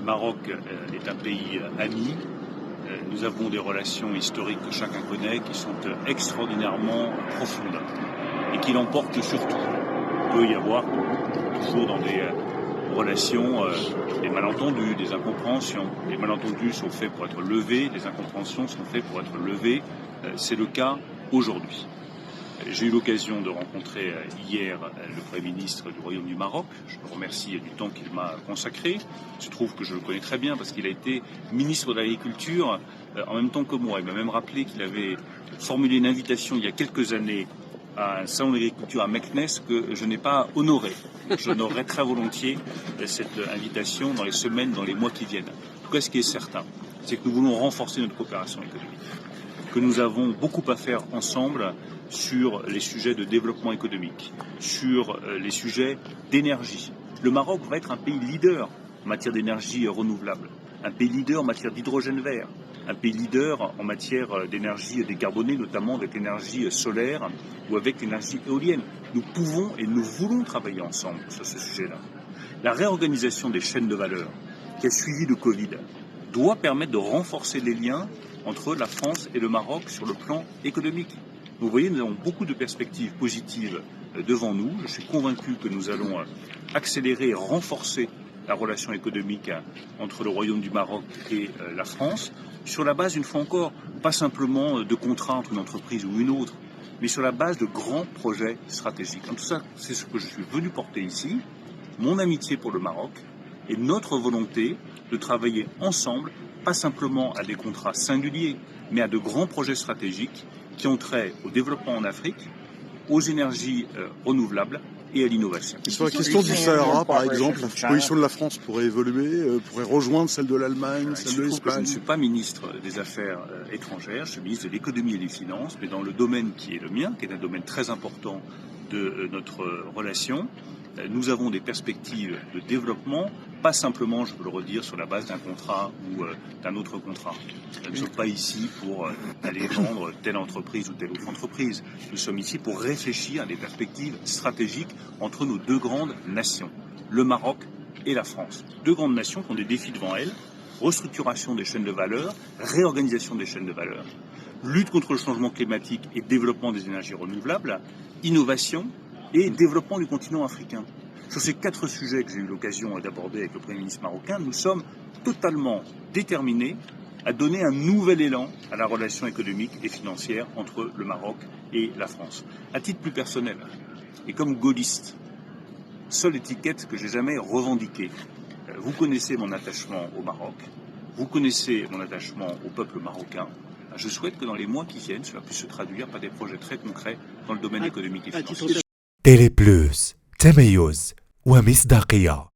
Le Maroc est un pays ami. Nous avons des relations historiques que chacun connaît qui sont extraordinairement profondes et qui l'emportent sur tout. Il peut y avoir toujours dans des relations des malentendus, des incompréhensions. Les malentendus sont faits pour être levés, les incompréhensions sont faites pour être levées. C'est le cas aujourd'hui. J'ai eu l'occasion de rencontrer hier le Premier ministre du Royaume du Maroc. Je le remercie du temps qu'il m'a consacré. Il se trouve que je le connais très bien parce qu'il a été ministre de l'Agriculture en même temps que moi. Il m'a même rappelé qu'il avait formulé une invitation il y a quelques années à un salon d'agriculture à Meknès que je n'ai pas honoré. J'honorerai très volontiers cette invitation dans les semaines, dans les mois qui viennent. En tout cas, ce qui est certain, c'est que nous voulons renforcer notre coopération économique, que nous avons beaucoup à faire ensemble sur les sujets de développement économique, sur les sujets d'énergie. Le Maroc va être un pays leader en matière d'énergie renouvelable, un pays leader en matière d'hydrogène vert, un pays leader en matière d'énergie décarbonée, notamment avec l'énergie solaire ou avec l'énergie éolienne. Nous pouvons et nous voulons travailler ensemble sur ce sujet-là. La réorganisation des chaînes de valeur qui a suivi le Covid doit permettre de renforcer les liens entre la France et le Maroc sur le plan économique. Vous voyez, nous avons beaucoup de perspectives positives devant nous. Je suis convaincu que nous allons accélérer et renforcer la relation économique entre le Royaume du Maroc et la France, sur la base, une fois encore, pas simplement de contrats entre une entreprise ou une autre, mais sur la base de grands projets stratégiques. En tout ça, c'est ce que je suis venu porter ici, mon amitié pour le Maroc et notre volonté de travailler ensemble, pas simplement à des contrats singuliers, mais à de grands projets stratégiques qui ont trait au développement en Afrique, aux énergies renouvelables et à l'innovation. Et sur la question du Sahara, par exemple, la position de la France pourrait évoluer, pourrait rejoindre celle de l'Allemagne, celle de l'Espagne. Je ne suis pas ministre des Affaires étrangères, je suis ministre de l'économie et des finances, mais dans le domaine qui est le mien, qui est un domaine très important de notre relation, nous avons des perspectives de développement, pas simplement, je peux le redire, sur la base d'un contrat ou d'un autre contrat. Nous ne sommes pas ici pour aller vendre telle entreprise ou telle autre entreprise. Nous sommes ici pour réfléchir à des perspectives stratégiques entre nos deux grandes nations, le Maroc et la France. Deux grandes nations qui ont des défis devant elles, restructuration des chaînes de valeur, réorganisation des chaînes de valeur, lutte contre le changement climatique et développement des énergies renouvelables, innovation et développement du continent africain. Sur ces 4 sujets que j'ai eu l'occasion d'aborder avec le Premier ministre marocain, nous sommes totalement déterminés à donner un nouvel élan à la relation économique et financière entre le Maroc et la France. À titre plus personnel, et comme gaulliste, seule étiquette que j'ai jamais revendiquée. Vous connaissez mon attachement au Maroc, vous connaissez mon attachement au peuple marocain. Je souhaite que dans les mois qui viennent, cela puisse se traduire par des projets très concrets dans le domaine économique et financier. تيلي بلوس تميز ومصداقية.